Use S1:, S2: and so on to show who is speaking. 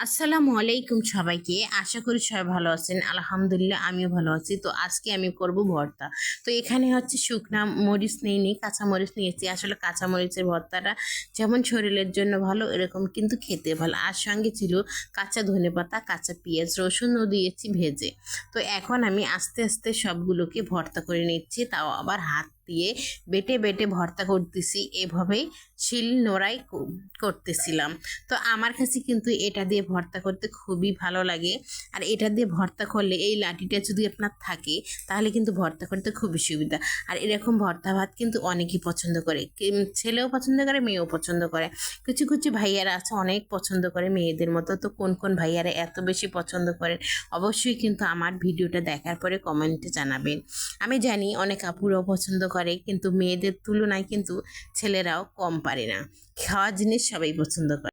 S1: আসসালামু আলাইকুম সবাইকে। আশা করি সবাই ভালো আছেন। আলহামদুলিল্লাহ আমিও ভালো আছি। তো আজকে আমি করব ভর্তা। তো এখানে হচ্ছে শুকনা মরিচ নিইনি, কাঁচা মরিচ নিয়েছি। আসলে কাঁচা মরিচের ভর্তাটা যেমন শরীরের জন্য ভালো, এরকম কিন্তু খেতে ভালো। আর সঙ্গে ছিল কাঁচা ধনেপাতা, কাঁচা পেঁয়াজ, রসুনও দিয়েছি ভেজে। তো এখন আমি আস্তে আস্তে সবগুলোকে ভর্তা করে নিচ্ছি, তাও আবার হাত দিয়ে বেটে বেটে ভর্তা করতেছি। এভাবেই শিল নোড়াই করতেছিলাম। তো আমার কাছে কিন্তু এটা দিয়ে ভর্তা করতে খুবই ভালো লাগে। আর এটা দিয়ে ভর্তা করলে এই লাঠিটা যদি আপনার থাকে তাহলে কিন্তু ভর্তা করতে খুবই সুবিধা। আর এরকম ভর্তা ভাত কিন্তু অনেকেই পছন্দ করে, ছেলেও পছন্দ করে, মেয়েও পছন্দ করে। কিছু কিছু ভাইয়ারা আছে অনেক পছন্দ করে মেয়েদের মতো। তো কোন কোন ভাইয়ারা এত বেশি পছন্দ করেন অবশ্যই কিন্তু আমার ভিডিওটা দেখার পরে কমেন্টে জানাবেন। আমি জানি অনেক আপুরাও পছন্দ করে, কিন্তু মেয়েদের তুলনায় কিন্তু ছেলেরাও কম পারে না। খাওয়া জিনিস সবাই পছন্দ করে।